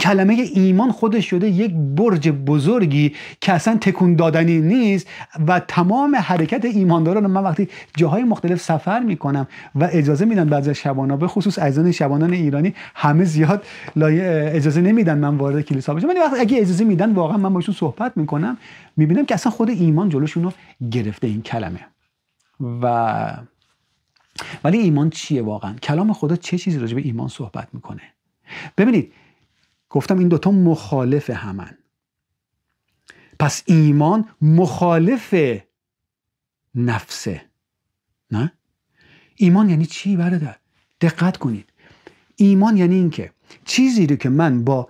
کلمه ایمان خودش شده یک برج بزرگی که اصلا تکون دادنی نیست و تمام حرکت ایمانداران، من وقتی جاهای مختلف سفر میکنم و اجازه میدن بعضی از شبانا، به خصوص عزیزان شبانان ایرانی، همه زیاد اجازه نمیدن من وارد کلیسا بشم، ولی وقتی اگه اجازه میدن واقعا من باشون صحبت میکنم، میبینم که اصلا خود ایمان جلوشون رو گرفته این کلمه. ولی ایمان چیه واقعا؟ کلام خدا چه چیزی راجع به ایمان صحبت میکنه؟ ببینید، گفتم این دوتا مخالف همن. پس ایمان مخالف نفسه. نه؟ ایمان یعنی چی برادر؟ دقت کنید. ایمان یعنی این که چیزی رو که من با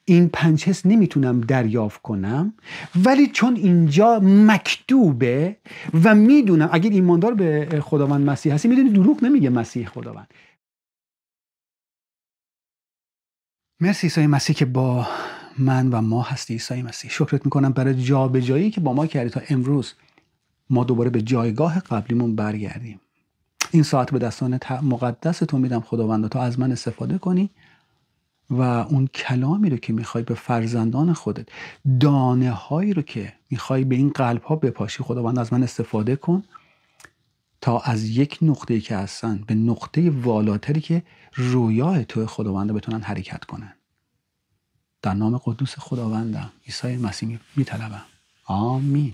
این 5 حس نمیتونم دریافت کنم، ولی چون اینجا مکتوبه و میدونم، اگر ایماندار به خداوند مسیح هستی میدونی دروغ نمیگه مسیح خداوند. مرسی عیسی مسیح که با من و ما هستی. عیسی مسیح، شکرت میکنم برای جابجایی که با ما کردی تا امروز ما دوباره به جایگاه قبلیمون برگردیم. این ساعت به دستان مقدس تو میدم خداوند، تا از من استفاده کنی و اون کلامی رو که میخوای به فرزندان خودت، دانه هایی رو که میخوای به این قلب ها بپاشی، خداوند از من استفاده کن تا از یک نقطه‌ای که هستن به نقطه والاتری که رویای تو خداوند بتونن حرکت کنن. در نام قدوس خداوندم عیسی مسیح میطلبم. آمین.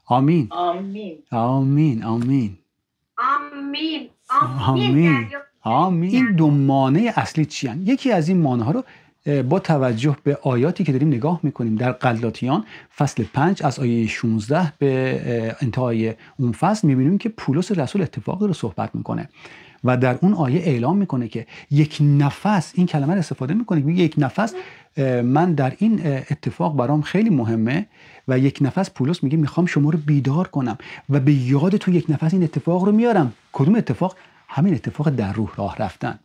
آمین. آمین. آمین. آمین. آمین. آمین. آمین. این 2 مانع اصلی چی هستند؟ یکی از این مانع ها رو با توجه به آیاتی که داریم نگاه میکنیم در غلاطیان فصل 5 از آیه 16 به انتهای اون فصل میبینیم که پولس رسول اتفاقی رو صحبت میکنه و در اون آیه اعلام میکنه که یک نفس، این کلمه رو استفاده میکنه، میگه یک نفس من در این اتفاق برام خیلی مهمه و یک نفس پولس میگه میخوام شما رو بیدار کنم و به یاد تو یک نفس این اتفاق رو میارم. کدوم اتفاق؟ همین اتفاق در روح راه رفتن.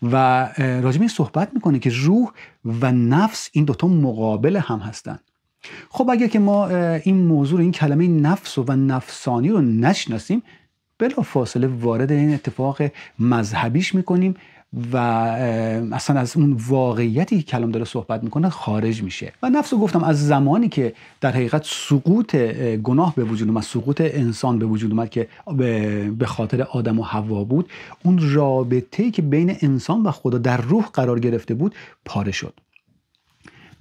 و راجع به این صحبت میکنه که روح و نفس این دوتا مقابل هم هستن. خب اگر که ما این موضوع، این کلمه نفس و نفسانی رو نشناسیم، بلا فاصله وارد این اتفاق مذهبیش میکنیم و اصلا از اون واقعیتی که کلام داره صحبت میکنه خارج میشه. و نفس رو گفتم از زمانی که در حقیقت سقوط گناه به وجود اومد، سقوط انسان به وجود اومد که به خاطر آدم و حوا بود، اون رابطه‌ای که بین انسان و خدا در روح قرار گرفته بود پاره شد.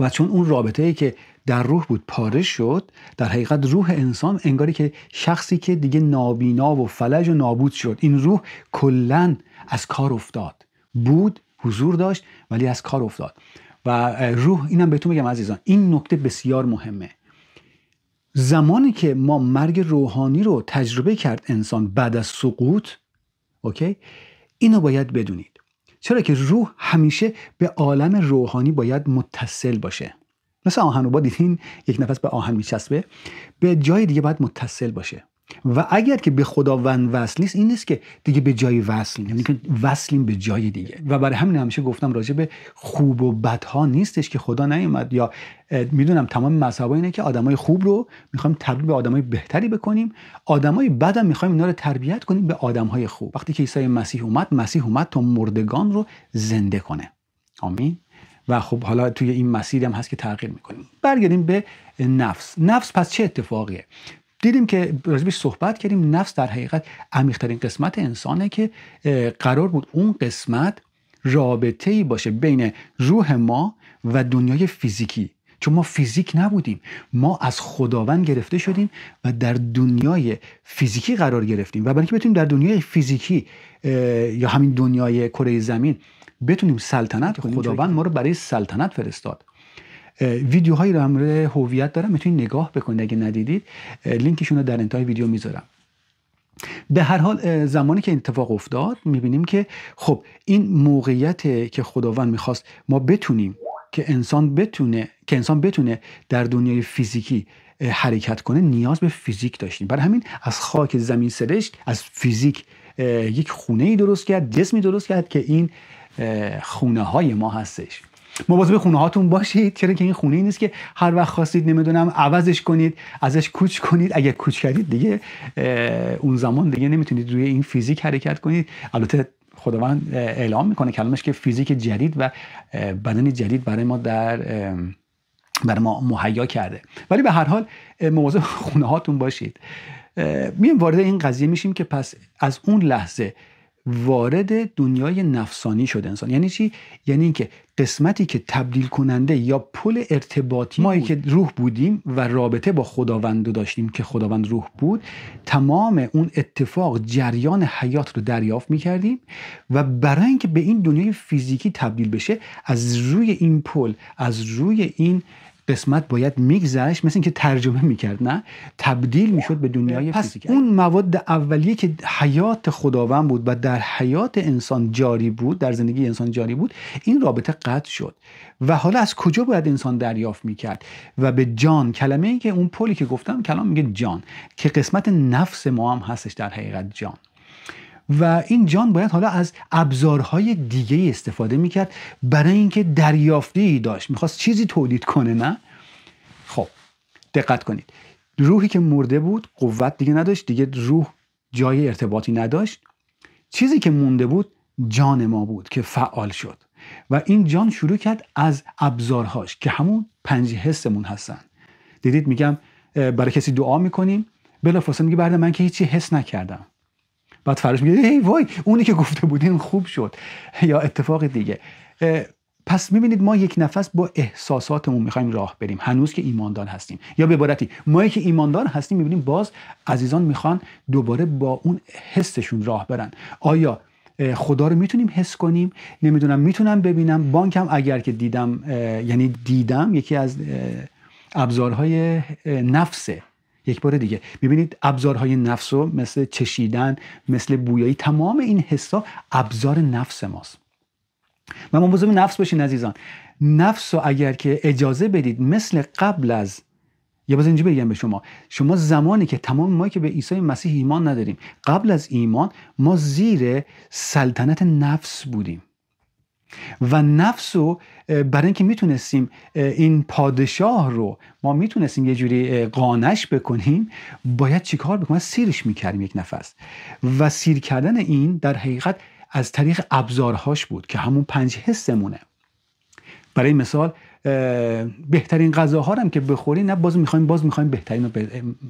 و چون اون رابطه‌ای که در روح بود پاره شد، در حقیقت روح انسان انگاری که شخصی که دیگه نابینا و فلج و نابود شد. این روح کلاً از کار افتاد. بود، حضور داشت، ولی از کار افتاد. و روح، اینم بهتون بگم عزیزان، این نکته بسیار مهمه. زمانی که ما مرگ روحانی رو تجربه کرد انسان بعد از سقوط، اوکی، اینو باید بدونید. چرا که روح همیشه به عالم روحانی باید متصل باشه. مثل آهن، با دیدین یک نفس به آهن میچسبه، به جای دیگه باید متصل باشه. و اگر که به خداوند وصل نیست، این نیست که دیگه به جای وصلیم، یعنی که وصلیم به جای دیگه. و برای همین همیشه گفتم راجع به خوب و بدها نیستش که خدا نیومد، یا میدونم تمام مذهبا اینه که آدمای خوب رو میخوایم تبدیل به آدمای بهتری بکنیم، آدمای بد هم میخوایم اینا رو تربیت کنیم به آدمهای خوب. وقتی که عیسی مسیح اومد تا مردگان رو زنده کنه. آمین. و خب حالا توی این مسیر هم هست که تغییر میکنیم. برگردیم به نفس. نفس پس چه اتفاقیه؟ دیدیم که راجبش صحبت کردیم. نفس در حقیقت عمیق‌ترین قسمت انسانه که قرار بود اون قسمت رابطه‌ای باشه بین روح ما و دنیای فیزیکی. چون ما فیزیک نبودیم، ما از خداوند گرفته شدیم و در دنیای فیزیکی قرار گرفتیم. و برای اینکه بتونیم در دنیای فیزیکی یا همین دنیای کره زمین بتونیم سلطنت کنیم، خداوند ما رو برای سلطنت فرستاد. ویدیوهایی رو هم روی هویت دارم، میتونید نگاه بکنید اگه ندیدید، لینکشون رو در انتهای ویدیو میذارم. به هر حال زمانی که اتفاق افتاد میبینیم که خب این موقعیت که خداوند میخواست ما بتونیم که انسان بتونه در دنیای فیزیکی حرکت کنه، نیاز به فیزیک داشتیم. برای همین از خاک زمین سرشت، از فیزیک یک خونه‌ای درست کرد، جسمی درست کرد که این خونه های ما هستش. مواظب خونه هاتون باشید، چرا که این خونه ای نیست که هر وقت خواستید نمیدونم عوضش کنید، ازش کوچ کنید. اگه کوچ کردید دیگه اون زمان دیگه نمیتونید روی این فیزیک حرکت کنید. البته خداوند اعلام میکنه کلامش که فیزیک جدید و بدن جدید برای ما برای ما مهیا کرده. ولی به هر حال مواظب خونه هاتون باشید. میایم وارد این قضیه میشیم که پس از اون لحظه وارد دنیای نفسانی شده انسان. یعنی چی؟ یعنی اینکه قسمتی که تبدیل کننده یا پل ارتباطی مایی که روح بودیم و رابطه با خداوند داشتیم که خداوند روح بود، تمام اون اتفاق جریان حیات رو دریافت میکردیم و برای اینکه به این دنیای فیزیکی تبدیل بشه از روی این پل، از روی این قسمت باید میگذشت، مثل اینکه ترجمه میکرد، نه تبدیل میشد به دنیای فیزیکی. اون مواد اولیه که حیات خداوند بود و در حیات انسان جاری بود، در زندگی انسان جاری بود، این رابطه قطع شد و حالا از کجا باید انسان دریافت میکرد؟ و به جان، کلمه ای که اون پلی که گفتم کلام میگه جان، که قسمت نفس ما هم هستش در حقیقت جان. و این جان باید حالا از ابزارهای دیگه استفاده میکرد برای اینکه دریافتی داشت، میخواست چیزی تولید کنه، نه؟ خب دقت کنید، روحی که مرده بود قوت دیگه نداشت، دیگه روح جای ارتباطی نداشت. چیزی که مونده بود جان ما بود که فعال شد و این جان شروع کرد از ابزارهاش که همون 5 حسمون هستن. دیدید میگم برای کسی دعا میکنیم، بلافاصله میگه بعد من که هیچی حس نکردم، بعد فرش میگه ای وای اونی که گفته بودین خوب شد، یا اتفاق دیگه. پس میبینید ما یک نفس با احساساتمون میخوایم راه بریم هنوز که ایماندار هستیم، یا به عبارتی ما که ایماندار هستیم میبینیم باز عزیزان میخوان دوباره با اون حسشون راه برن. آیا خدا رو میتونیم حس کنیم؟ نمیدونم، میتونم ببینم. بانکم اگر که دیدم، یعنی دیدم یکی از ابزارهای نفسه. یک بار دیگه ببینید ابزارهای نفس رو مثل چشیدن، مثل بویایی، تمام این حسا ابزار نفس ماست. و مواظب نفس باشین عزیزان. نفس رو اگر که اجازه بدید مثل قبل از، یا باز اینجا بگم به شما زمانی که تمام ما که به عیسی مسیح ایمان نداریم، قبل از ایمان ما زیر سلطنت نفس بودیم و نفس رو برای اینکه میتونستیم این پادشاه رو ما میتونستیم یه جوری قانعش بکنیم، باید چیکار بکنیم؟ سیرش میکردیم یک نفس. و سیر کردن این در حقیقت از طریق ابزارهاش بود که همون 5 حسمونه. برای مثال بهترین غذاها رو هم که بخوریم، نه باز میخوایم بهترین رو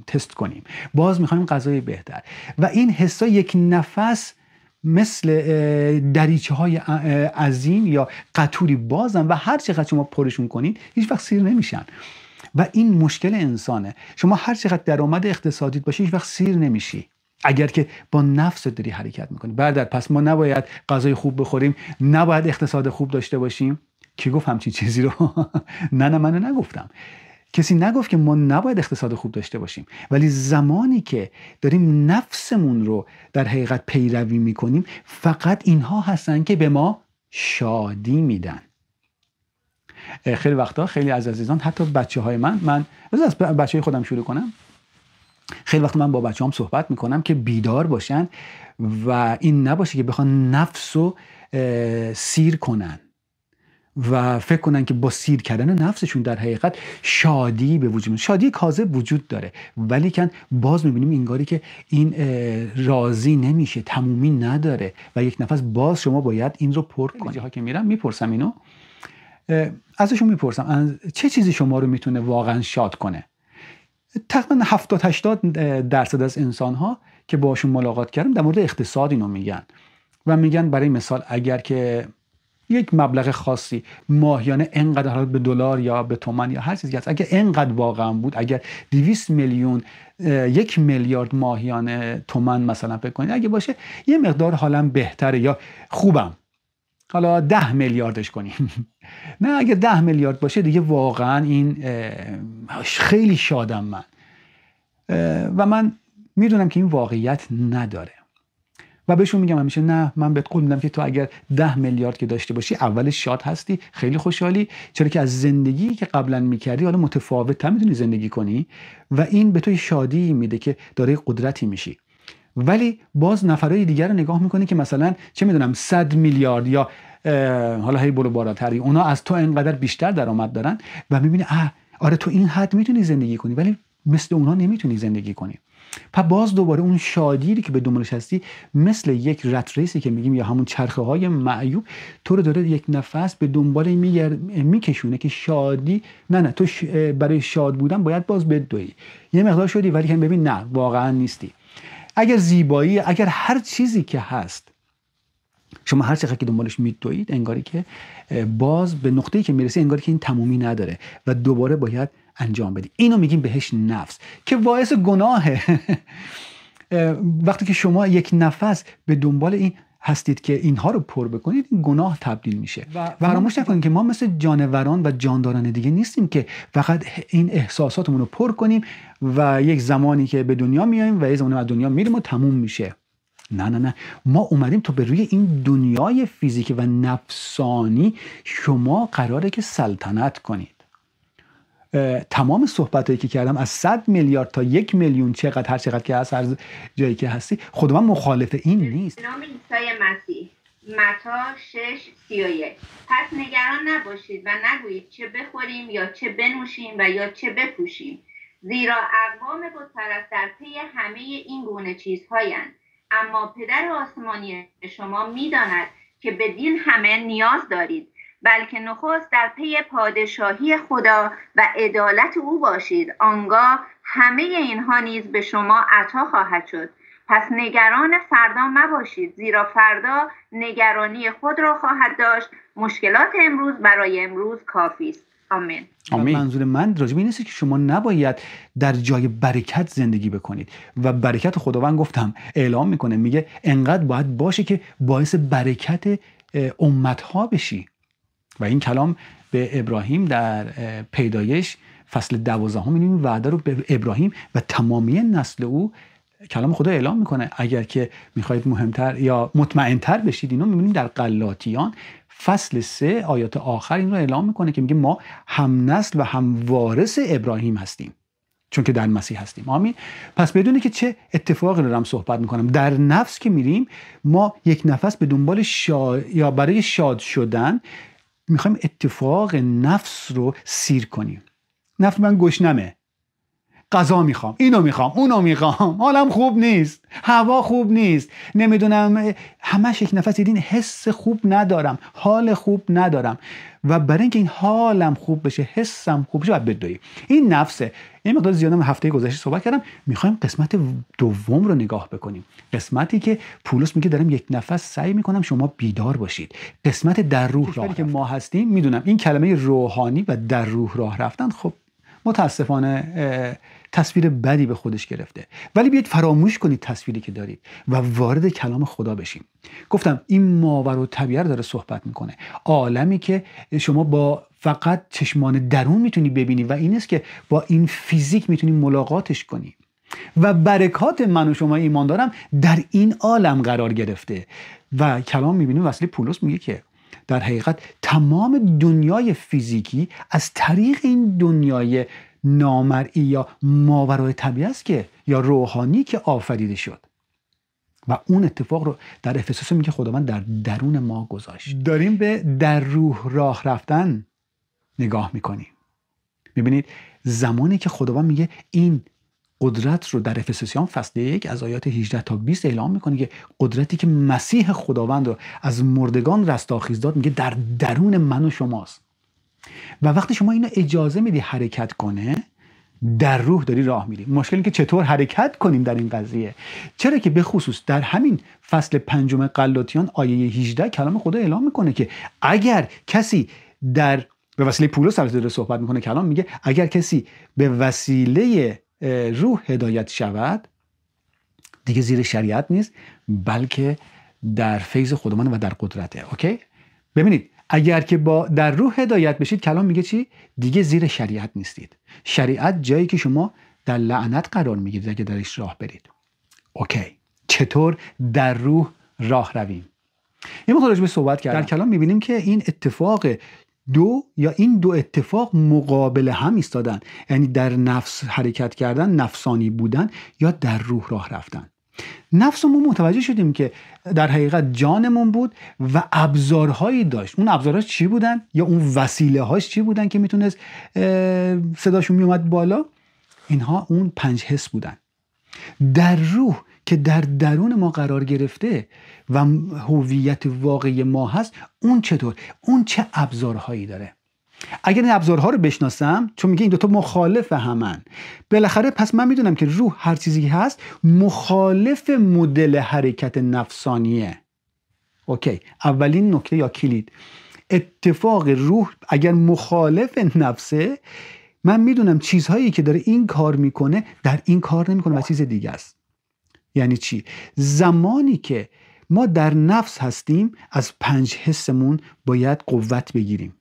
تست کنیم، باز میخوایم غذای بهتر. و این حسا یک نفس مثل دریچه های عظیم یا قطوری بازن و هر چقدر شما پرشون کنید هیچ وقت سیر نمیشن. و این مشکل انسانه. شما هر چقدر درآمد اقتصادیت باشه هیچ وقت سیر نمیشی اگر که با نفس داری حرکت میکنی. برادر پس ما نباید غذای خوب بخوریم، نباید اقتصاد خوب داشته باشیم. کی گفت همچین چیزی رو؟ نه من نگفتم. کسی نگفت که ما نباید اقتصاد خوب داشته باشیم، ولی زمانی که داریم نفسمون رو در حقیقت پیروی میکنیم، فقط اینها هستن که به ما شادی میدن. خیلی وقتا خیلی از عزیزان، حتی بچه‌های من از بچه‌های خودم شروع کنم، خیلی وقتا من با بچه‌هام صحبت میکنم که بیدار باشن و این نباشه که بخوان نفس رو سیر کنن و فکر کنن که با سیر کردن نفسشون در حقیقت شادی به وجود میاد. شادی کاذب وجود داره، ولی کن باز میبینیم انگاری که این راضی نمیشه، تمومی نداره و یک نفس باز شما باید این رو پر کنید. جاها که میرم میپرسم اینو، ازشون میپرسم چه چیزی شما رو میتونه واقعا شاد کنه. تقریبا 70-80% از انسان‌ها که باشون ملاقات کردم در مورد اقتصاد اینو میگن و میگن برای مثال اگر که یک مبلغ خاصی ماهیانه انقدر، حالا به دلار یا به تومان یا هر چیزی هست، اگر انقدر واقعا بود، اگر 200 میلیون 1 میلیارد ماهیانه تومان مثلا فکر کنید اگه باشه، یه مقدار حالم بهتره یا خوبم. حالا 10 میلیاردش کنیم. نه اگر 10 میلیارد باشه دیگه واقعا این خیلی شادم من. و من میدونم که این واقعیت نداره و بهشون میگم همیشه نه، من بهت قول میدم که تو اگر 10 میلیارد که داشته باشی اولش شاد هستی، خیلی خوشحالی، چرا که از زندگی که قبلا میکردی حالا متفاوت تر میتونی زندگی کنی و این به تو شادی میده که داره قدرتی میشی. ولی باز نفرای دیگر رو نگاه میکنی که مثلا چه میدونم 100 میلیارد یا حالا هی برو بالاتری، اونا از تو اینقدر بیشتر درآمد دارن و میبینی آره تو این حد میتونی زندگی کنی ولی مثل اونا نمیتونی زندگی کنی. پس باز دوباره اون شادی که به دنبالش هستی مثل یک رت ریسی که میگیم یا همون چرخه های معیوب تو رو داره یک نفس به دنبال میکشونه که شادی نه تو برای شاد بودن باید باز بدوی. یه مقدار شدی ولی که ببین نه واقعا نیستی. اگر زیبایی، اگر هر چیزی که هست شما هر چقدر که دنبالش میدوید انگاری که باز به نقطه‌ای که میرسی انگاری که این تمومی نداره و دوباره باید انجام بدی. اینو میگیم بهش نفس که باعث گناهه. وقتی که شما یک نفس به دنبال این هستید که اینها رو پر بکنید این گناه تبدیل میشه. و فراموش نکنید که ما مثل جانوران و جانداران دیگه نیستیم که فقط این احساساتمون رو پر کنیم و یک زمانی که به دنیا میایم و یک زمانی از دنیا میریم و تموم میشه. نه ما اومدیم تو به روی این دنیای فیزیکی و نفسانی شما قراره که سلطنت کنید. تمام صحبتایی که کردم از 100 میلیارد تا 1 میلیون چقدر هر چقدر که هست هر جایی که هستی خدا من مخالف این نیست. نام عیسی مسیح متی 6:31 پس نگران نباشید و نگویید چه بخوریم یا چه بنوشیم و یا چه بپوشیم زیرا اقوام بت‌پرست در پی همه این گونه چیزهایند اما پدر آسمانی شما می‌داند که بدین همه نیاز دارید بلکه نخست در پی پادشاهی خدا و عدالت او باشید آنگاه همه اینها نیز به شما عطا خواهد شد. پس نگران فردا مباشید زیرا فردا نگرانی خود را خواهد داشت. مشکلات امروز برای امروز کافی است. آمین. منظور من راجع به این نیست که شما نباید در جای برکت زندگی بکنید و برکت خداوند گفتم اعلام میکنه میگه انقدر باید باشه که باعث برکت امتها بشی و این کلام به ابراهیم در پیدایش فصل 12 می‌بینیم وعده رو به ابراهیم و تمامی نسل او کلام خدا اعلام میکنه. اگر که میخواید مهمتر یا مطمئنتر بشید اینو می‌بینیم در غلاطیان فصل 3 آیات آخر این رو اعلام میکنه که میگه ما هم نسل و هم وارث ابراهیم هستیم چون که در مسیح هستیم. آمین. پس بدونی که چه اتفاقی رو هم صحبت میکنم. در نفس که میریم ما یک نفس به دنبال یا برای شاد شدن میخوایم اتفاق نفس رو سیر کنیم. نفس من گشنمه، غذا میخوام، اینو میخوام، اونو میخوام، حالم خوب نیست، هوا خوب نیست، نمیدونم همش یک نفس دیدین حس خوب ندارم، حال خوب ندارم و برای اینکه این حالم خوب بشه، حسم خوب بشه باید بدوی. این نفسه. این مقدار زیادم هفته گذشته صحبت کردم. میخوایم قسمت دوم رو نگاه بکنیم. قسمتی که پولس میگه دارم یک نفس سعی میکنم شما بیدار باشید. قسمت در روح راه که ما هستیم. میدونم این کلمه روحانی و در روح راه رفتن خب متاسفانه تصویر بدی به خودش گرفته، ولی بیاید فراموش کنید تصویری که دارید و وارد کلام خدا بشیم. گفتم این ماورا طبیعه رو داره صحبت میکنه، عالمی که شما با فقط چشمان درون میتونی ببینی و این است که با این فیزیک میتونی ملاقاتش کنی و برکات من و شما ایمان دارم در این عالم قرار گرفته و کلام میبینیم وسیله پولس میگه که در حقیقت تمام دنیای فیزیکی از طریق این دنیای نامرئی یا ماورای طبیعه است که یا روحانی که آفریده شد و اون اتفاق رو در افسوس میگه خداوند در درون ما گذاشت. داریم به در روح راه رفتن نگاه میکنیم. میبینید زمانی که خداوند میگه این قدرت رو در افسوسیان فصل 1 از آیات 18 تا 20 اعلام میکنه که قدرتی که مسیح خداوند رو از مردگان رستاخیز داد میگه در درون من و شماست و وقتی شما اینو اجازه میدی حرکت کنه در روح داری راه میری. مشکلی که چطور حرکت کنیم در این قضیه، چرا که به خصوص در همین فصل 5 غلاطیان آیه 18 کلام خدا اعلام میکنه که اگر کسی به وسیله پولس داره صحبت میکنه، کلام میگه اگر کسی به وسیله روح هدایت شود دیگه زیر شریعت نیست بلکه در فیض خداوند و در قدرته. اوکی؟ ببینید اگر که در روح هدایت بشید کلام میگه چی؟ دیگه زیر شریعت نیستید. شریعت جایی که شما در لعنت قرار میگیرید اگه درش راه برید. اوکی، چطور در روح راه رویم؟ یه مقدار راجع به صحبت کردم. در کلام میبینیم که این دو اتفاق مقابل هم ایستادن، یعنی در نفس حرکت کردن، نفسانی بودن یا در روح راه رفتن. نفسمون متوجه شدیم که در حقیقت جانمون بود و ابزارهایی داشت. اون ابزارهاش چی بودن؟ یا اون وسیله هاش چی بودن که میتونست صداشون میومد بالا؟ اینها اون 5 حس بودن. در روح که در درون ما قرار گرفته و هویت واقعی ما هست، اون چطور؟ اون چه ابزارهایی داره؟ اگر این ابزارها رو بشناسم، چون میگه این دوتا مخالف همن، بالاخره پس من میدونم که روح هر چیزی هست مخالف مدل حرکت نفسانیه. اوکی، اولین نکته یا کلید، اتفاق روح اگر مخالف نفسه، من میدونم چیزهایی که داره این کار میکنه در این کار نمیکنه و چیز دیگه است. یعنی چی؟ زمانی که ما در نفس هستیم از 5 حسمون باید قوت بگیریم.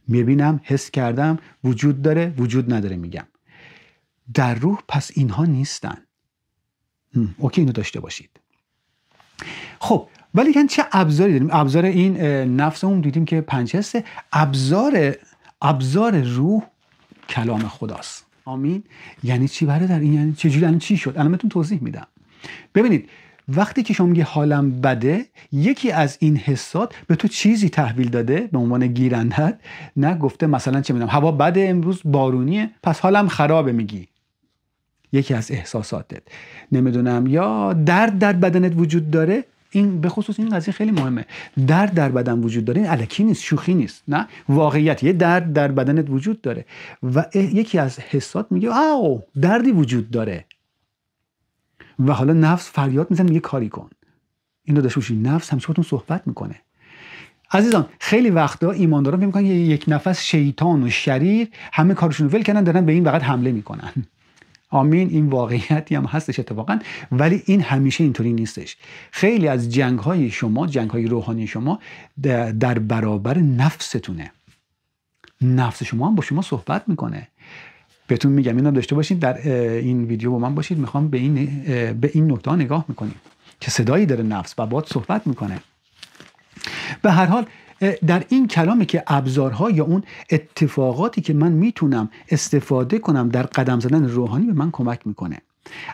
میبینم، حس کردم، وجود داره، وجود نداره میگم. در روح پس اینها نیستن. اوکی، اینو داشته باشید. خب ولی چه ابزاری داریم؟ ابزار این نفسمون دیدیم که 5 حسه. ابزار روح کلام خداست. آمین. یعنی چی برادر؟ این یعنی چجوری؟ الان چی شد؟ الان بهتون توضیح میدم. ببینید، وقتی که شما میگی حالم بده، یکی از این حسات به تو چیزی تحویل داده به عنوان گیرندت. نه گفته مثلا چه میدونم هوا بده، امروز بارونیه، پس حالم خرابه. میگی یکی از احساساتت. نمیدونم یا درد در بدنت وجود داره. این به خصوص این قضیه خیلی مهمه. درد در بدن وجود داره، این الکی نیست، شوخی نیست، نه واقعیت. یه درد در بدنت وجود داره و یکی از حسات میگه آو دردی وجود داره و حالا نفس فریاد میزنه میگه کاری کن. اینو داشته باشید، نفس همیشه باهاتون صحبت میکنه. عزیزان خیلی وقتا ایمانداران فکر میکنن یک نفس شیطان و شریر همه کارشون رو ول کردن، دارن به این فقط حمله میکنن. آمین. این واقعیتی هم هستش اتفاقا، ولی این همیشه اینطوری نیستش. خیلی از جنگ‌های شما، جنگ‌های روحانی شما در برابر نفستونه. نفس شما هم با شما صحبت میکنه. بهتون میگم اینو داشته باشید، در این ویدیو با من باشید. میخوام به این نکته نگاه میکنیم که صدایی داره نفس و باهات صحبت میکنه. به هر حال در این کلامی که ابزارها یا اون اتفاقاتی که من میتونم استفاده کنم در قدم زدن روحانی به من کمک میکنه.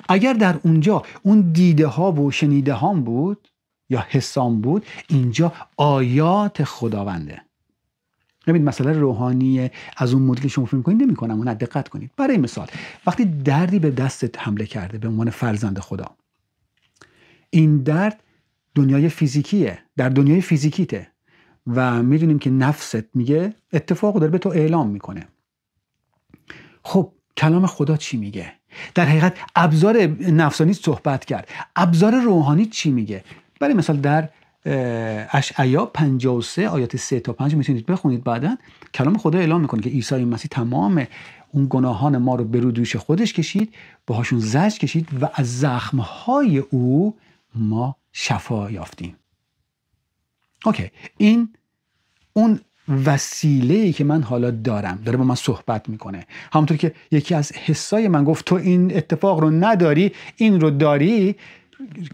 اگر در اونجا اون دیده ها و شنیده هام بود یا حسام بود، اینجا آیات خداونده. ببینید مسئله روحانی از اون مدلی شما فکر می‌کنید نمی‌کنم، اون دقت کنید. برای مثال وقتی دردی به دستت حمله کرده به عنوان فرزند خدا، این درد دنیای فیزیکیه، در دنیای فیزیکیته و میدونیم که نفست میگه اتفاق داره به تو اعلام میکنه. خب کلام خدا چی میگه؟ در حقیقت ابزار نفسانی صحبت کرد، ابزار روحانی چی میگه؟ برای مثال در اشعیا 53 آیات 3 تا 5 میتونید بخونید. بعداً کلام خدا اعلام میکنه که عیسی مسیح تمام اون گناهان ما رو به رو دوش خودش کشید، باهاشون زجر کشید و از زخمهای او ما شفا یافتیم. اوکی، این اون وسیله‌ای که من حالا دارم داره با من صحبت میکنه. همونطور که یکی از حسای من گفت تو این اتفاق رو نداری، این رو داری،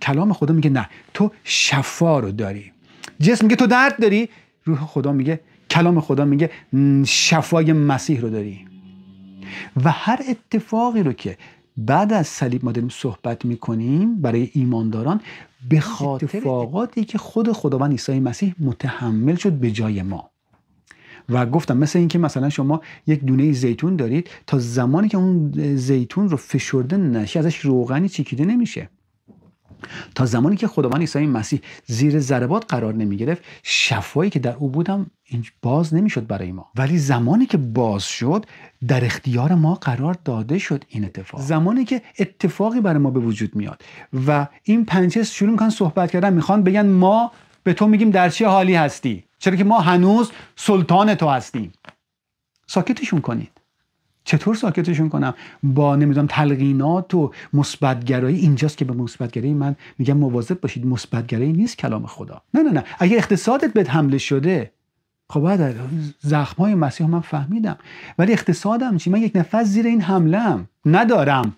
کلام خدا میگه نه، تو شفا رو داری. جسم میگه تو درد داری، روح خدا میگه، کلام خدا میگه شفای مسیح رو داری. و هر اتفاقی رو که بعد از صلیب ما داریم صحبت میکنیم برای ایمانداران، به خاطر اتفاقاتی که خود خداوند عیسی مسیح متحمل شد به جای ما. و گفتم مثل این که مثلا شما یک دونه زیتون دارید، تا زمانی که اون زیتون رو فشرده نشه ازش روغنی چکیده نمیشه. تا زمانی که خداوند عیسی مسیح زیر ضربات قرار نمی گرفت، شفایی که در او بودم باز نمیشد برای ما. ولی زمانی که باز شد، در اختیار ما قرار داده شد این اتفاق. زمانی که اتفاقی برای ما به وجود میاد و این 5 حس شروع میکنن صحبت کردن، میخوان بگن ما به تو میگیم در چه حالی هستی، چرا که ما هنوز سلطان تو هستیم. ساکتشون کنید. چطور ساکتشون کنم؟ با نمیدونم تلقینات و مثبت‌گرایی. اینجاست که به مثبت‌گرایی من میگم مواظب باشید. مثبت‌گرایی نیست کلام خدا. نه اگه اقتصادت بهت حمله شده، خب بعد زخم‌های مسیح من فهمیدم، ولی اقتصادم چی؟ من یک نفس زیر این حمله‌ام ندارم.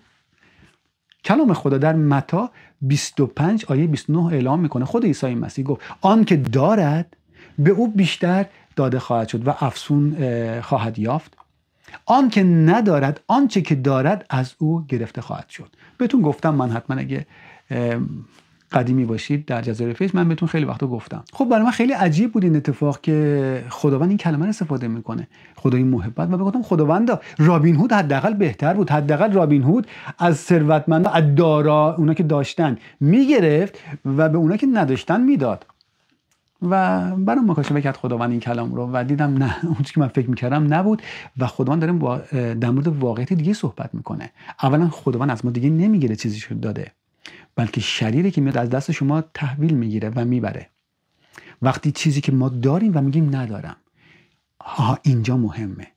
کلام خدا در متی 25 آیه 29 اعلام میکنه. خود عیسی مسیح گفت آن که دارد به او بیشتر داده خواهد شد و افزون خواهد یافت. آن که ندارد آنچه که دارد از او گرفته خواهد شد. بهتون گفتم من حتما اگه قدیمی باشید در جزایر فیض، من بهتون خیلی وقتا گفتم. خب برای من خیلی عجیب بود این اتفاق که خداوند این کلمه رو استفاده میکنه، خدای محبت. و گفتم خداوندا، رابین هود حداقل بهتر بود، حداقل رابین هود از ثروتمندا، از دارا، اونا که داشتن میگرفت و به اونا که نداشتن میداد. و برام مکاشفه کرد خداوند این کلام رو و دیدم نه، اون چیزی که من فکر میکردم نبود و خداوند داره در مورد واقعیت دیگه صحبت میکنه. اولا خداوند از ما دیگه نمیگیره چیزی شو داده، بلکه شریری که میاد از دست شما تحویل میگیره و میبره. وقتی چیزی که ما داریم و میگیم ندارم، اینجا مهمه.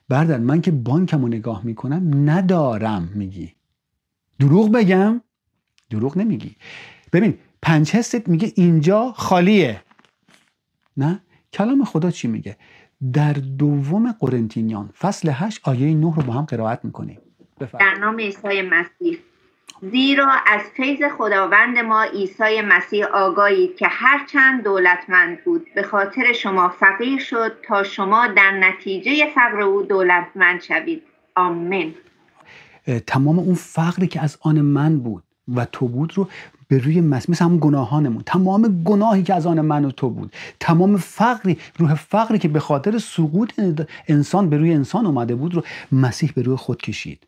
برادر، من که بانکمو نگاه میکنم ندارم میگی، دروغ بگم؟ دروغ نمیگی. ببین 5 حست میگه اینجا خالیه. نه، کلام خدا چی میگه؟ در 2 قرنتینیان فصل 8 آیه 9 رو با هم قرائت میکنیم. در نام عیسی مسیح. زیرا از فیض خداوند ما عیسی مسیح آگاهید که هرچند دولتمند بود به خاطر شما فقیر شد تا شما در نتیجه فقر او دولتمند شوید. آمین. تمام اون فقری که از آن من بود و تو بود رو به روی مسیح، مثل همون گناهانمون، تمام گناهی که از آن من و تو بود، تمام فقری، روح فقری که به خاطر سقوط انسان به روی انسان اومده بود رو مسیح به روی خود کشید.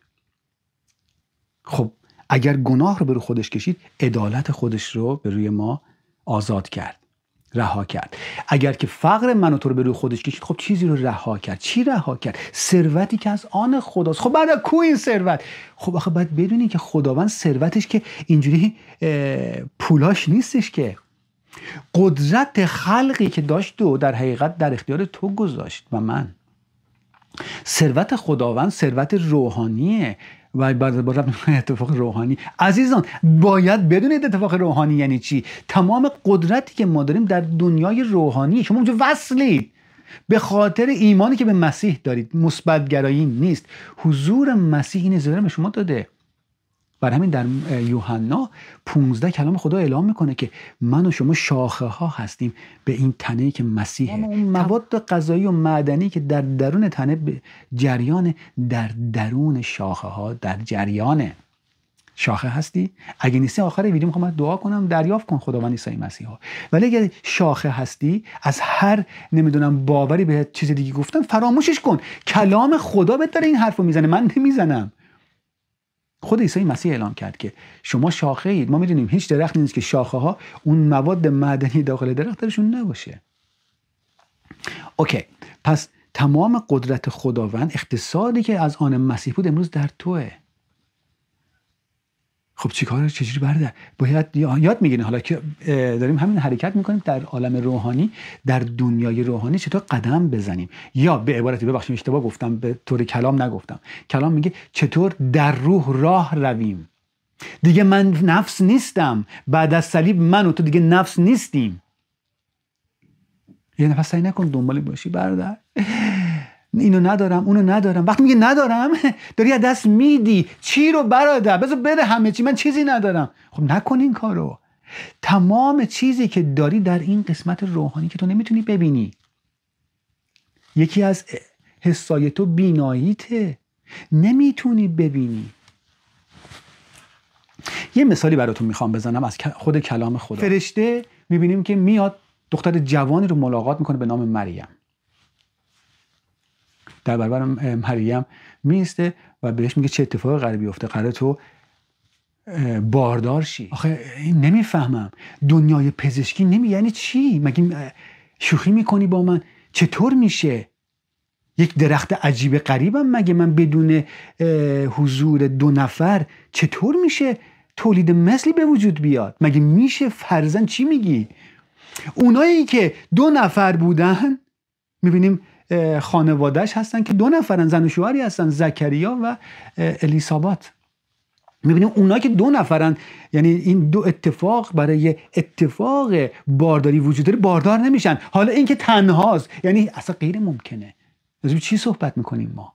خب اگر گناه رو به روی خودش کشید، عدالت خودش رو به روی ما آزاد کرد، رها کرد. اگر که فقر من و تو رو به روی خودش کشید، خب چیزی رو رها کرد. چی رها کرد؟ ثروتی که از آن خداست. خب بعد کو این ثروت؟ خب آخه باید بدونی که خداوند ثروتش که اینجوری پولاش نیستش، که قدرت خلقی که داشت و در حقیقت در اختیار تو گذاشت و من. ثروت خداوند ثروت روحانیه و بعد اتفاق روحانی. عزیزان باید بدونید اتفاق روحانی یعنی چی. تمام قدرتی که ما داریم در دنیای روحانی، شما اونجا وصلید به خاطر ایمانی که به مسیح دارید. مثبت گرایی نیست. حضور مسیح این اجازه به شما داده. برای همین در یوحنا 15 کلام خدا اعلام میکنه که من و شما شاخه ها هستیم به این تنه‌ای که مسیحه. اون مواد غذایی و معدنی که در درون تنه به جریان، در درون شاخه ها در جریانه. شاخه هستی؟ اگه نیستی آخر ویدیو میخوام دعا کنم دریافت کن خداوند عیسی مسیح ها. ولی اگه شاخه هستی، از هر نمیدونم باوری به چیز دیگه گفتن فراموشش کن. کلام خدا بهت داره این حرفو میزنه، من نمیزنم. خود عیسی مسیح اعلام کرد که شما شاخه اید. ما میدونیم هیچ درختی نیست که شاخه ها اون مواد معدنی داخل درخت درشون نباشه. اوکی، پس تمام قدرت خداوند، اقتصادی که از آن مسیح بود امروز در توه. خب چجوری برده؟ باید یاد میگیرین حالا که داریم همین حرکت میکنیم در عالم روحانی، در دنیای روحانی چطور قدم بزنیم. یا به عبارتی، ببخشید اشتباه گفتم، به طور کلام نگفتم. کلام میگه چطور در روح راه رویم. دیگه من نفس نیستم. بعد از صلیب من و تو دیگه نفس نیستیم. یه نفس سعی نکن دنبالی باشی برادر. اینو ندارم، اونو ندارم. وقتی میگه ندارم داری از دست میدی. چی رو برادر؟ بذار بره همه چی، من چیزی ندارم. خب نکن این کارو. تمام چیزی که داری در این قسمت روحانی که تو نمیتونی ببینی. یکی از حسای تو بیناییته، نمیتونی ببینی. یه مثالی براتون میخوام بزنم از خود کلام خدا. فرشته میبینیم که میاد دختر جوانی رو ملاقات میکنه به نام مریم. در برابر مریم میسته و بهش میگه چه اتفاق غریبی افته، قراره تو باردار شی. آخه نمیفهمم دنیای پزشکی یعنی چی؟ مگه شوخی میکنی با من؟ چطور میشه؟ یک درخت عجیب غریبم مگه من بدون حضور 2 نفر چطور میشه تولید مثلی به وجود بیاد؟ مگه میشه فرزند؟ چی میگی؟ اونایی که 2 نفر بودن میبینیم خانوادهش هستن که 2 نفرن، زن و شوهری هستن، زکریا و الیسابات. میبینیم اونا که 2 نفرن، یعنی این 2 اتفاق برای اتفاق بارداری وجود داره، باردار نمیشن. حالا این که تنهاست، یعنی اصلا غیر ممکنه. از چی صحبت میکنیم ما؟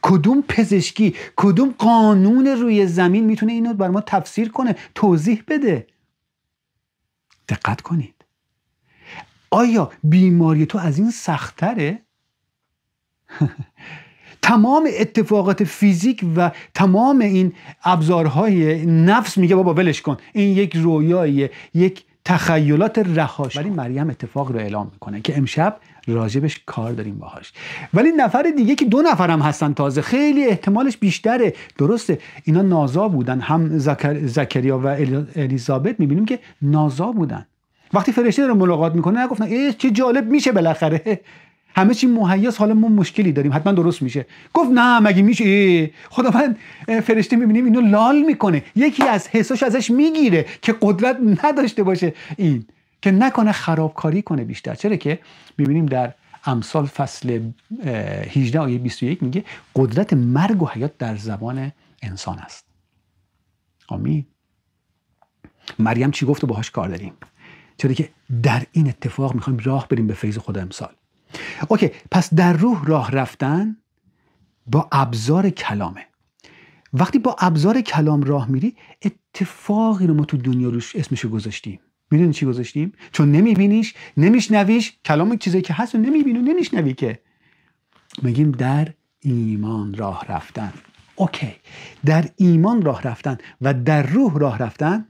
کدوم پزشکی، کدوم قانون روی زمین میتونه اینو بر ما تفسیر کنه، توضیح بده؟ دقت کنید. آیا بیماری تو از این سخت‌تره؟ تمام اتفاقات فیزیک و تمام این ابزارهای نفس میگه بابا ولش کن، این یک رویاییه، یک تخیلات رهاش. ولی مریم اتفاق رو اعلام میکنه که امشب راجبش کار داریم باهاش. ولی نفر دیگه که 2 نفر هم هستن تازه، خیلی احتمالش بیشتره. درسته اینا نازا بودن، هم زکریا و الیزابت میبینیم که نازا بودن. وقتی فرشته رو ملاقات میکنه نگفتن ای چه جالب میشه، بالاخره همه چی مهیاست، حالا ما مشکلی داریم حتما درست میشه. گفت نه مگه میشه؟ خداوند فرشته میبینیم اینو لال میکنه، یکی از حساش ازش میگیره که قدرت نداشته باشه، این که نکنه خرابکاری کنه بیشتر. چرا که میبینیم در امثال فصل 18 آیه 21 میگه قدرت مرگ و حیات در زبان انسان است. آمین. مریم چی گفت و باهاش کار داریم؟ چرا که در این اتفاق میخوایم راه بریم به فیض خدا امسال. اوکی، پس در روح راه رفتن با ابزار کلامه. وقتی با ابزار کلام راه میری، اتفاقی رو ما تو دنیا روش اسمشو گذاشتیم. میدونی چی گذاشتیم؟ چون نمیبینیش، نمیشنویش، کلام چیزی که هست رو نمیبینی و نمیشنوی که. میگیم در ایمان راه رفتن. اوکی، در ایمان راه رفتن و در روح راه رفتن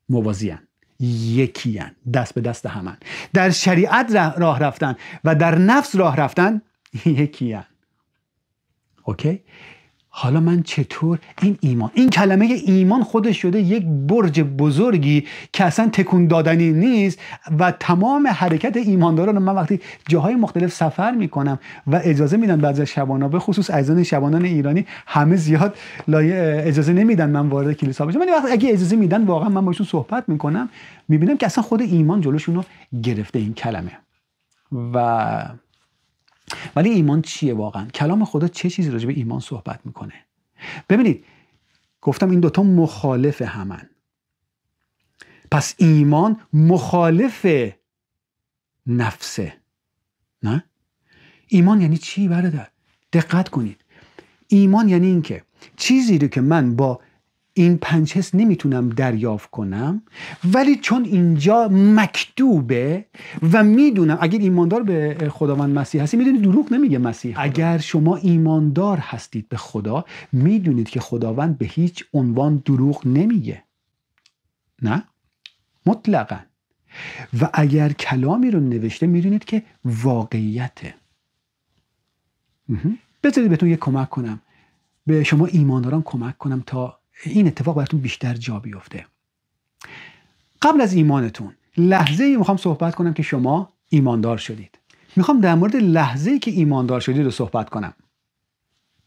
موازیان، یکیان، دست به دست همن. در شریعت راه رفتن و در نفس راه رفتن یکیان. اوکی؟ حالا من چطور این ایمان، این کلمه ایمان خودش شده یک برج بزرگی که اصلا تکون دادنی نیست و تمام حرکت ایمانداران، من وقتی جاهای مختلف سفر میکنم و اجازه میدن بعضی شبانا، به خصوص عزیزان شبانان ایرانی، همه زیاد اجازه نمیدن من وارد کلیسا بشم، ولی وقتی اگه اجازه میدن واقعا من باشون صحبت میکنم، میبینم که اصلا خود ایمان جلوشون رو گرفته این کلمه. ولی ایمان چیه واقعا؟ کلام خدا چه چیزی راجع به ایمان صحبت میکنه؟ ببینید، گفتم این دوتا مخالف همن. پس ایمان مخالف نفسه. نه؟ ایمان یعنی چی برادر؟ دقت کنید. ایمان یعنی این که چیزی رو که من با این 5 حس نمیتونم دریافت کنم، ولی چون اینجا مکتوبه و میدونم، اگر ایماندار به خداوند مسیح هستی میدونید دروغ نمیگه مسیح. اگر شما ایماندار هستید به خدا، میدونید که خداوند به هیچ عنوان دروغ نمیگه. نه؟ مطلقاً. و اگر کلامی رو نوشته میدونید که واقعیته. بذارید بهتون یک کمک کنم، به شما ایمانداران کمک کنم تا این اتفاق براتون بیشتر جا بیفته. قبل از ایمانتون لحظه‌ای میخوام صحبت کنم که شما ایماندار شدید. میخوام در مورد لحظه‌ای که ایماندار شدید رو صحبت کنم.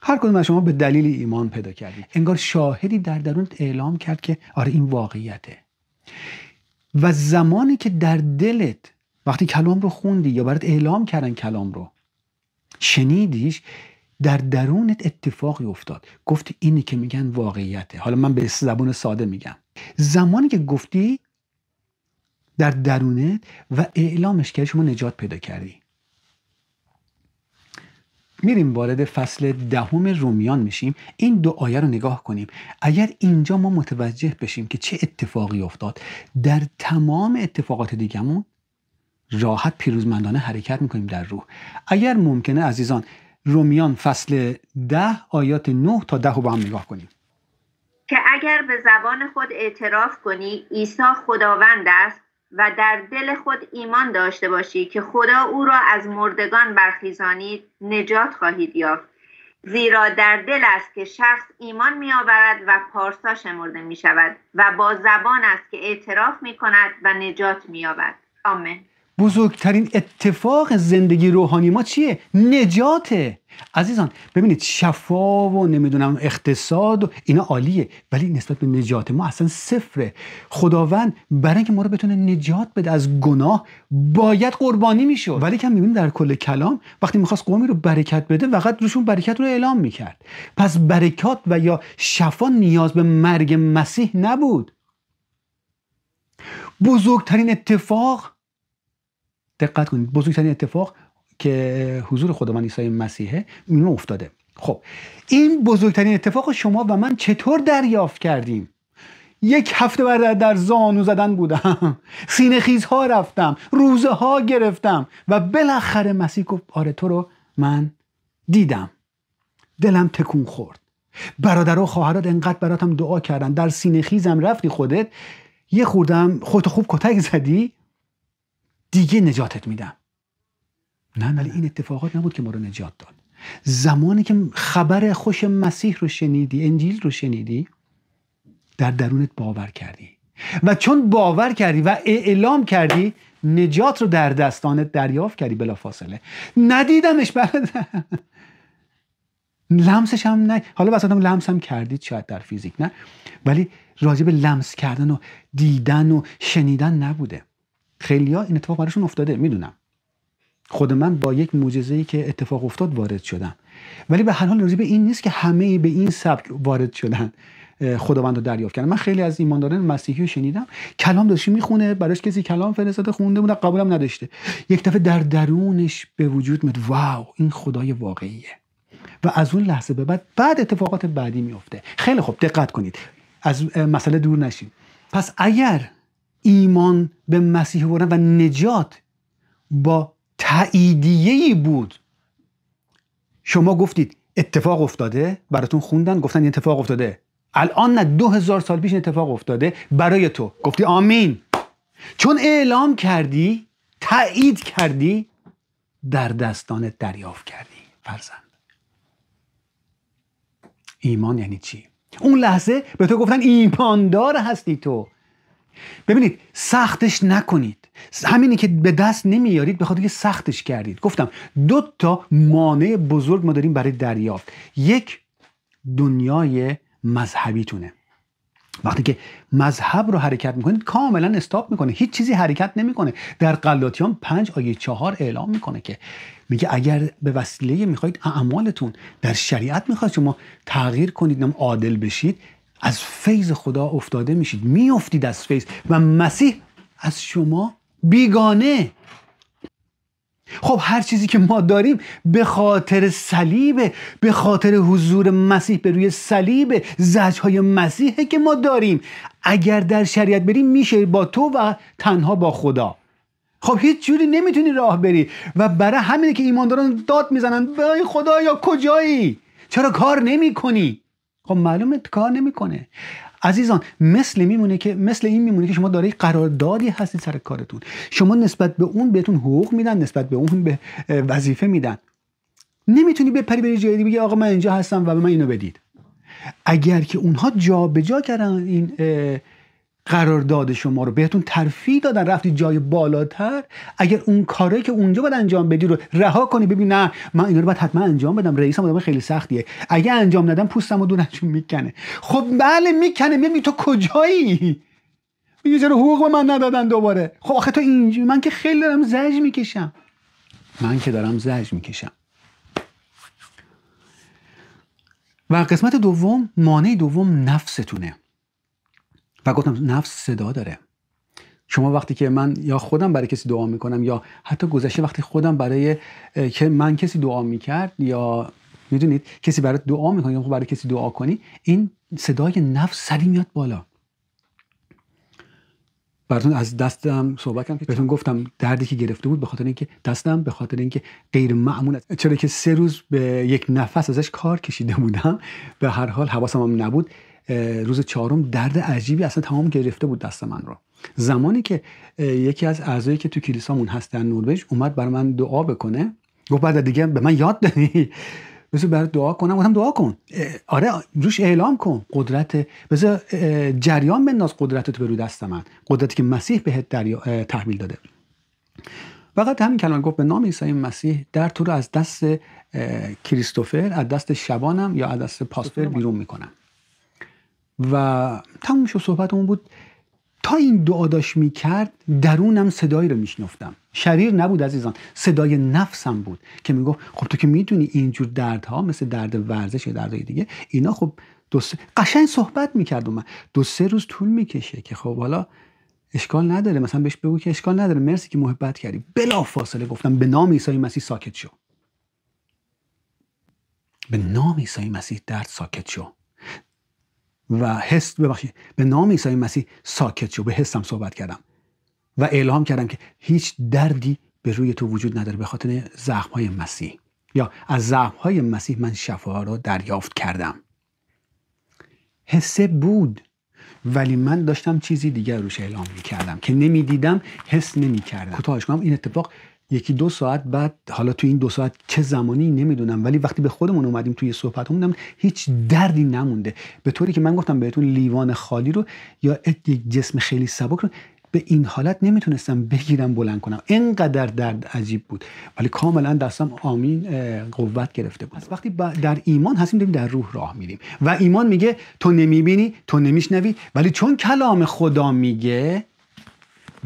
هر کدوم از شما به دلیل ایمان پیدا کردید. انگار شاهدی در درونت اعلام کرد که آره این واقعیته. و زمانی که در دلت وقتی کلام رو خوندی یا برات اعلام کردن کلام رو شنیدیش، در درونت اتفاقی افتاد. گفتی اینی که میگن واقعیته. حالا من به زبان ساده میگم. زمانی که گفتی در درونت و اعلامش کردی، شما نجات پیدا کردی. میریم وارد فصل 10 رومیان میشیم. این 2 آیه رو نگاه کنیم. اگر اینجا ما متوجه بشیم که چه اتفاقی افتاد، در تمام اتفاقات دیگمون راحت پیروزمندانه حرکت میکنیم در روح. اگر ممکنه عزیزان، رومیان فصل 10 آیات 9 تا 10 رو با هم نگاه کنیم. که اگر به زبان خود اعتراف کنی عیسی خداوند است و در دل خود ایمان داشته باشی که خدا او را از مردگان برخیزانید، نجات خواهید یافت. زیرا در دل است که شخص ایمان می آورد و پارسا شمرده می شود و با زبان است که اعتراف می کند و نجات می یابد. آمین. بزرگترین اتفاق زندگی روحانی ما چیه؟ نجاته. عزیزان ببینید، شفا و نمیدونم اقتصاد و اینا عالیه، ولی نسبت به نجات ما اصلا صفره. خداوند برای اینکه ما رو بتونه نجات بده از گناه باید قربانی میشد، ولی که میبینید در کل کلام وقتی میخواست قومی رو برکت بده فقط روشون برکت رو اعلام میکرد. پس برکات و یا شفا نیاز به مرگ مسیح نبود. بزرگترین اتفاق، دقت کنید، بزرگترین اتفاق که حضور خداوند عیسی مسیحه اینو افتاده. خب این بزرگترین اتفاق شما و من چطور دریافت کردیم؟ 1 هفته در زانو زدن بودم، سینه خیزها رفتم، روزه ها گرفتم و بالاخره مسیح گفت آره تو رو من دیدم. دلم تکون خورد. برادر و خواهرات انقدر براتم دعا کردن، در سینه خیزم رفتی خودت، یه خوردم خودتو خوب کتک زدی، دیگه نجاتت میدم. نه، ولی این اتفاقات نبود که ما رو نجات داد. زمانی که خبر خوش مسیح رو شنیدی، انجیل رو شنیدی، در درونت باور کردی و چون باور کردی و اعلام کردی، نجات رو در دستانت دریافت کردی بلافاصله. ندیدمش برادر، لمسش هم نه. حالا بساتم لمس هم کردید شاید در فیزیک، نه، ولی راجع به لمس کردن و دیدن و شنیدن نبوده. خیلیا این اتفاق براشون افتاده، میدونم. خود من با یک معجزه‌ای که اتفاق افتاد وارد شدم، ولی به هر حال راجع به این نیست که همه به این سبک وارد شدن خداوند رو دریافت کردن. من خیلی از ایمانداران مسیحی رو شنیدم کلام داشت میخونه، براش کسی کلام فرستاده خونده بود، قبولم نداشته، یک دفعه در درونش به وجود میاد واو این خدای واقعیه، و از اون لحظه به بعد اتفاقات بعدی میفته. خیلی خوب دقت کنید، از مسئله دور نشید. پس اگر ایمان به مسیح بردن و نجات با تاییدیه‌ای بود، شما گفتید اتفاق افتاده، براتون خوندن گفتن این اتفاق افتاده، الان نه 2000 سال پیش اتفاق افتاده برای تو، گفتی آمین، چون اعلام کردی، تایید کردی، در دستانت دریافت کردی. فرزند، ایمان یعنی چی؟ اون لحظه به تو گفتن ایماندار هستی تو. ببینید سختش نکنید، همینی که به دست نمیارید به خاطر که سختش کردید. گفتم 2 مانع بزرگ ما داریم برای دریافت. یک، دنیای مذهبیتونه. وقتی که مذهب رو حرکت میکنید کاملا استاپ میکنه، هیچ چیزی حرکت نمیکنه. در غلاطیان 5 آیه 4 اعلام میکنه که میگه اگر به وسیله میخواید اعمالتون در شریعت میخواید شما تغییر کنید، نم عادل بشید، از فیض خدا افتاده میشید، میافتید از فیض و مسیح از شما بیگانه. خب هر چیزی که ما داریم به خاطر صلیب، به خاطر حضور مسیح به روی صلیب، زجرهای مسیحه که ما داریم. اگر در شریعت بریم میشه با تو و تنها با خدا. خب هیچ جوری نمیتونی راه بری و برای همینه که ایمانداران داد میزنن وای خدایا کجایی؟ چرا کار نمیکنی؟ خب معلومه کار نمیکنه. عزیزان مثل این میمونه که شما دارای قراردادی هستید سر کارتون. شما نسبت به اون بهتون حقوق میدن، نسبت به اون به وظیفه میدن. نمیتونی بپری بری جای دیگه بگی آقا من اینجا هستم و به من اینو بدید. اگر که اونها جابجا کردن این قرارداد شما رو، بهتون ترفیع دادن، رفتی جای بالاتر، اگر اون کاری که اونجا باید انجام بدی رو رها کنی، ببین نه من اینا رو باید حتما انجام بدم، رئیسم آدم خیلی سختیه، اگه انجام ندم پوستمو دورشون میکنه. خب بله میکنه، میگم تو کجایی؟ میگه چرا حقوق به من ندادن دوباره؟ خب آخه تو اینجا، من که خیلی دارم زجر میکشم. و قسمت دوم، مانع دوم نفستونه. و گفتم نفس صدا داره. شما وقتی که من یا خودم برای کسی دعا میکنم یا حتی گذشته وقتی خودم برای که من کسی دعا میکرد یا میدونید کسی برای دعا میکنه یا برای کسی دعا کنی، این صدای نفس سری میاد بالا. براتون از دستم صحبت کردم که بهتون گفتم دردی که گرفته بود به خاطر اینکه دستم به خاطر اینکه غیر معمول است، چرا که 3 روز به یک نفس ازش کار کشیده بودم، به هر حال حواسم هم نبود. روز 4 درد عجیبی اصلا تمام گرفته بود دست من رو. زمانی که یکی از اعضایی که تو کلیسامون هست در نروژ اومد برای من دعا بکنه، گفت بعد دیگه به من یاد دادی بذار برای دعا کنم. گفتم دعا کن، آره روش اعلام کن قدرت، بذار جریان بنداز قدرتت به رو دست من، قدرتی که مسیح بهت تحویل داده. فقط همین کلمه گفت به نام عیسی مسیح در تو رو از دست کریستوفر، از دست شبانم یا از دست پاسفر بیرون میکنم. و تموم شد. صحبتمون بود. تا این دعا داشت میکرد درونم صدایی رو میشنفتم، شریر نبود عزیزان، صدای نفسم بود که میگفت خب تو که میدونی اینجور دردها مثل درد ورزش یا دردهای دیگه اینا خب قشنگ صحبت میکرد و من 2-3 روز طول میکشه که خب حالا اشکال نداره، مثلا بهش بگو که اشکال نداره، مرسی که محبت کردی. بلا فاصله گفتم به نام عیسی مسیح ساکت شو. به نام عیسی مسیح درد ساکت شو. و به نام عیسی مسیح ساکت شو. به حسم صحبت کردم و اعلام کردم که هیچ دردی به روی تو وجود نداره به خاطر زخم‌های مسیح. یا از ضعف‌های مسیح من شفا را دریافت کردم. حسه بود، ولی من داشتم چیزی دیگر روش اعلام می‌کردم که نمی‌دیدم، حس نمی‌کردم. کوتاهش کنم، این اتفاق 1-2 ساعت بعد، حالا تو این 2 ساعت چه زمانی نمیدونم، ولی وقتی به خودمون اومدیم توی صحبتمون هیچ دردی نمونده، به طوری که من گفتم بهتون لیوان خالی رو یا یک جسم خیلی سبک رو به این حالت نمیتونستم بگیرم بلند کنم، اینقدر درد عجیب بود، ولی کاملا دستم آمین قوت گرفته بود. پس وقتی در ایمان هستیم داریم در روح راه میریم و ایمان میگه تو نمیبینی، تو نمیشنوی، ولی چون کلام خدا میگه،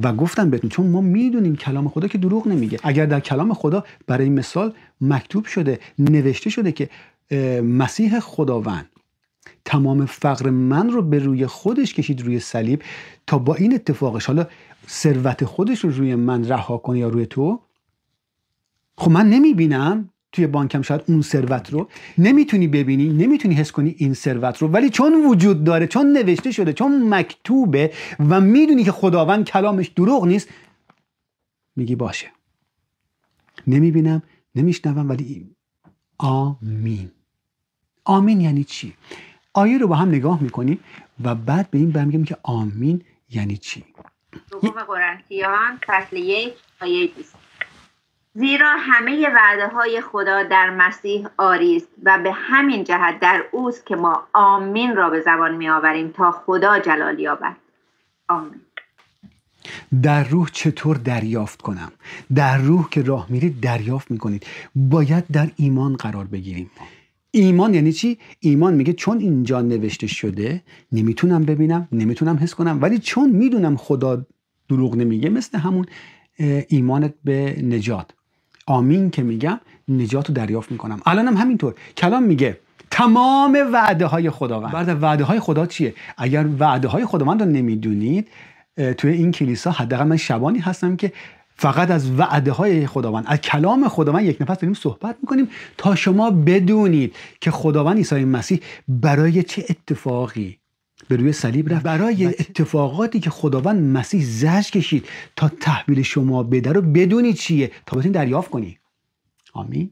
و گفتم بهتون چون ما میدونیم کلام خدا که دروغ نمیگه. اگر در کلام خدا برای مثال مکتوب شده، نوشته شده که مسیح خداوند تمام فقر من رو به روی خودش کشید روی صلیب تا با این اتفاقش حالا ثروت خودش رو روی من رها کنه یا روی تو، خب من نمیبینم توی بانکم شاید اون ثروت رو، نمیتونی ببینی، نمیتونی حس کنی این ثروت رو، ولی چون وجود داره، چون نوشته شده، چون مکتوبه و میدونی که خداوند کلامش دروغ نیست، میگی باشه. نمیبینم، نمیشنوم، ولی آمین. آمین یعنی چی؟ آیه رو با هم نگاه میکنی و بعد به این برمیگردیم که آمین یعنی چی. دوم قرنتیان فصل 1 آیه 20. زیرا همه وعده های خدا در مسیح آری است و به همین جهت در اوست که ما آمین را به زبان می آوریم تا خدا جلال یابد. آمین. در روح چطور دریافت کنم؟ در روح که راه میرید دریافت میکنید. باید در ایمان قرار بگیریم. ایمان یعنی چی؟ ایمان میگه چون اینجا نوشته شده نمیتونم ببینم، نمیتونم حس کنم، ولی چون میدونم خدا دروغ نمیگه، مثل همون ایمانت به نجات. آمین که میگم نجات رو دریافت میکنم. الانم همینطور کلام میگه تمام وعده های خداوند. بعد وعده های خدا چیه؟ اگر وعده های خداوند رو نمیدونید، توی این کلیسا حداقل من شبانی هستم که فقط از وعده های خداوند، از کلام خداوند یک نفس داریم صحبت میکنیم تا شما بدونید که خداوند عیسی مسیح برای چه اتفاقی به روی صلیب رفت، برای اتفاقاتی که خداوند مسیح زجر کشید تا تحویل شما بده رو بدونید چیه تا بتونید دریافت کنی. آمین.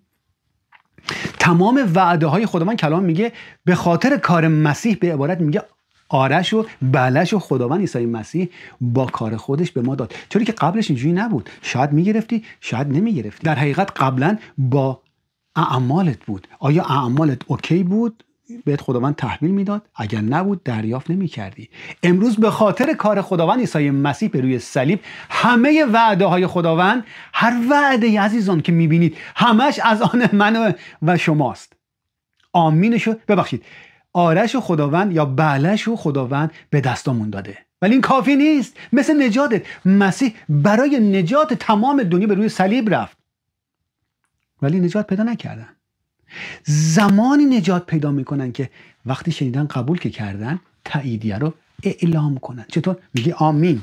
تمام وعده های خداوند کلام میگه به خاطر کار مسیح، به عبارت میگه آرش و بلش و خداوند عیسی مسیح با کار خودش به ما داد، چون که قبلش اینجوری نبود. شاید میگرفتی، شاید نمیگرفتی. در حقیقت قبلا با اعمالت بود. آیا اعمالت اوکی بود؟ بهت خداوند تحویل میداد؟ اگر نبود دریافت نمی‌کردی. امروز به خاطر کار خداوند عیسی مسیح به روی صلیب همه وعده های خداوند، هر وعده عزیزان که میبینید همش از آن من و شماست. آمینشو ببخشید آرش و خداوند یا بلش و خداوند به دستامون داده، ولی این کافی نیست. مثل نجاتت، مسیح برای نجات تمام دنیا به روی صلیب رفت، ولی نجات پیدا نکردن. زمانی نجات پیدا میکنن که وقتی شنیدن، قبول که کردن، تاییدیه رو اعلام کنن. چطور؟ میگه آمین.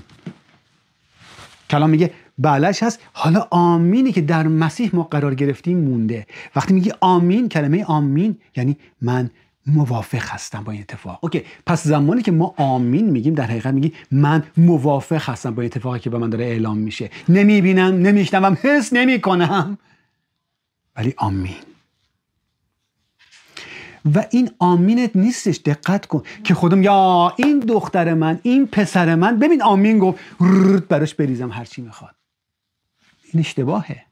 کلام میگه بلش هست، حالا آمینی که در مسیح ما قرار گرفتیم مونده. وقتی میگه آمین، کلمه آمین یعنی من موافق هستم با این اتفاق. اوکی، پس زمانی که ما آمین میگیم در حقیقت میگی من موافق هستم با اتفاقی که به من داره اعلام میشه. نمیبینم، نمیشنوم، حس نمیکنم، ولی آمین. و این آمینت نیستش، دقت کن که خودم یا این دختر من، این پسر من، ببین آمین گفت براش بریزم هر چی میخواد. این اشتباهه.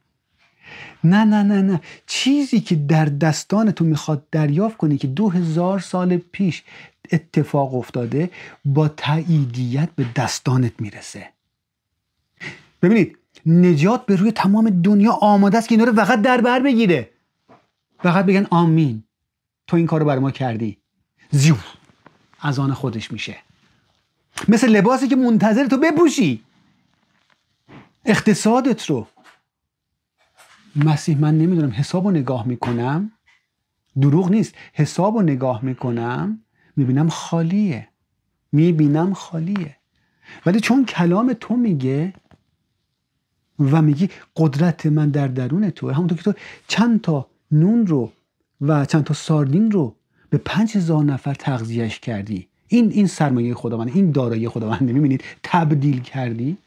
نه نه نه نه، چیزی که در دستان تو میخواد دریافت کنی که 2000 سال پیش اتفاق افتاده، با تاییدیت به دستانت میرسه. ببینید نجات به روی تمام دنیا آماده است که اینا رو فقط در بر بگیره، فقط بگن آمین تو این کارو برای ما کردی، زیو از آن خودش میشه. مثل لباسی که منتظر تو بپوشی. اقتصادت رو مسیح، من نمیدونم، حسابو نگاه میکنم، دروغ نیست، حسابو نگاه میکنم میبینم خالیه، ولی چون کلام تو میگه و میگی قدرت من در درون توه، همونطور که تو چند تا نون رو و چند تا ساردین رو به 5000 نفر تغذیهش کردی، این سرمایه خداوند، این دارایی خداوند، میبینید تبدیل کردی.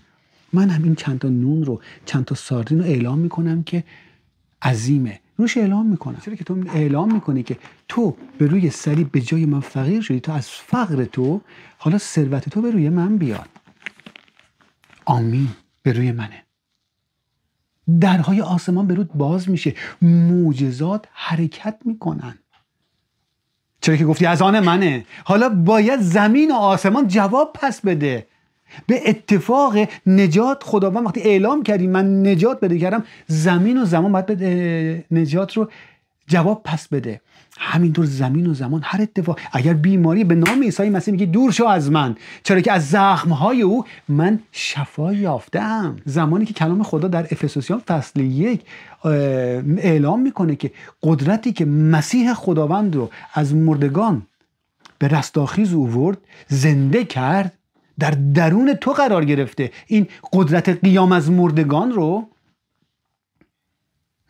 من هم این چند تا نون رو، چند تا ساردین رو اعلام میکنم که عظیمه روش اعلام میکنم. چرا که تو اعلام میکنی که تو به روی صلیب به جای من فقیر شدی، تو از فقر تو حالا ثروت تو به روی من بیاد. آمین. به روی منه. درهای آسمان به رود باز میشه، معجزات حرکت میکنن. چرا که گفتی از آن منه. حالا باید زمین و آسمان جواب پس بده. به اتفاق نجات خداوند وقتی اعلام کردی من نجات بده کردم، زمین و زمان باید به نجات رو جواب پس بده. همینطور زمین و زمان هر اتفاق، اگر بیماری به نام عیسی مسیح میگه دور شو از من، چرا که از زخمهای او من شفا یافتم. زمانی که کلام خدا در افسوسیان فصل 1 اعلام میکنه که قدرتی که مسیح خداوند رو از مردگان به رستاخیز آورد، زنده کرد، در درون تو قرار گرفته. این قدرت قیام از مردگان رو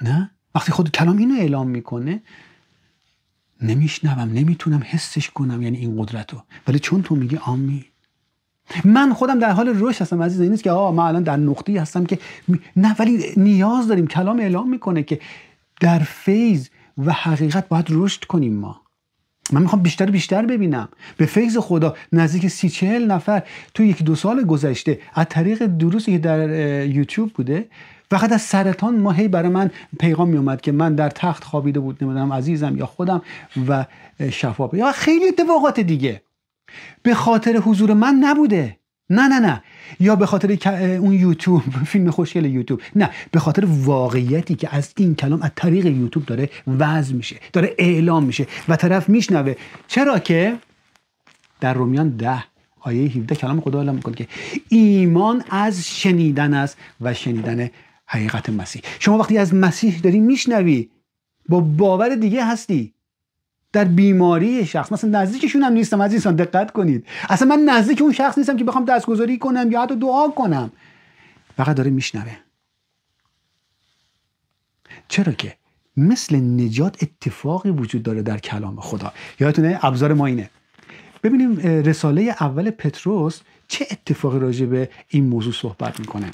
نه، وقتی خود کلام اینو اعلام میکنه نمیشنوم، نمیتونم حسش کنم یعنی این قدرت رو، ولی چون تو میگی آمین. من خودم در حال رشد هستم عزیز، این نیست که من الان در نقطه‌ای هستم که نه، ولی نیاز داریم. کلام اعلام میکنه که در فیض و حقیقت باید رشد کنیم. من میخوام بیشتر ببینم. به فیض خدا نزدیک 30-40 نفر تو 1-2 سال گذشته از طریق دروسی که در یوتیوب بوده، فقط از سرطان ما هی برای من پیغام میومد که من در تخت خوابیده بود، نمیدونم عزیزم یا خودم، و شفا یا خیلی اتفاقات دیگه. به خاطر حضور من نبوده، نه، یا به خاطر اون یوتیوب، فیلم خوشگل یوتیوب، نه، به خاطر واقعیتی که از این کلام از طریق یوتیوب داره وضع میشه، داره اعلام میشه و طرف میشنوه. چرا که در رومیان 10 آیه 17 کلام خدا اعلام میکنه که ایمان از شنیدن است و شنیدن حقیقت مسیح. شما وقتی از مسیح داری میشنوی، با باور دیگه هستی. در بیماری شخص مثلا نزدیکشون هم نیستم عزیزان، دقت کنید، اصلا من نزدیک اون شخص نیستم که بخوام دستگذاری کنم یا حتی دعا کنم، فقط داره میشنوه. چرا که مثل نجات اتفاقی وجود داره در کلام خدا. یادتونه ابزار ما اینه. ببینیم رساله اول پتروس چه اتفاقی راجع به این موضوع صحبت میکنه.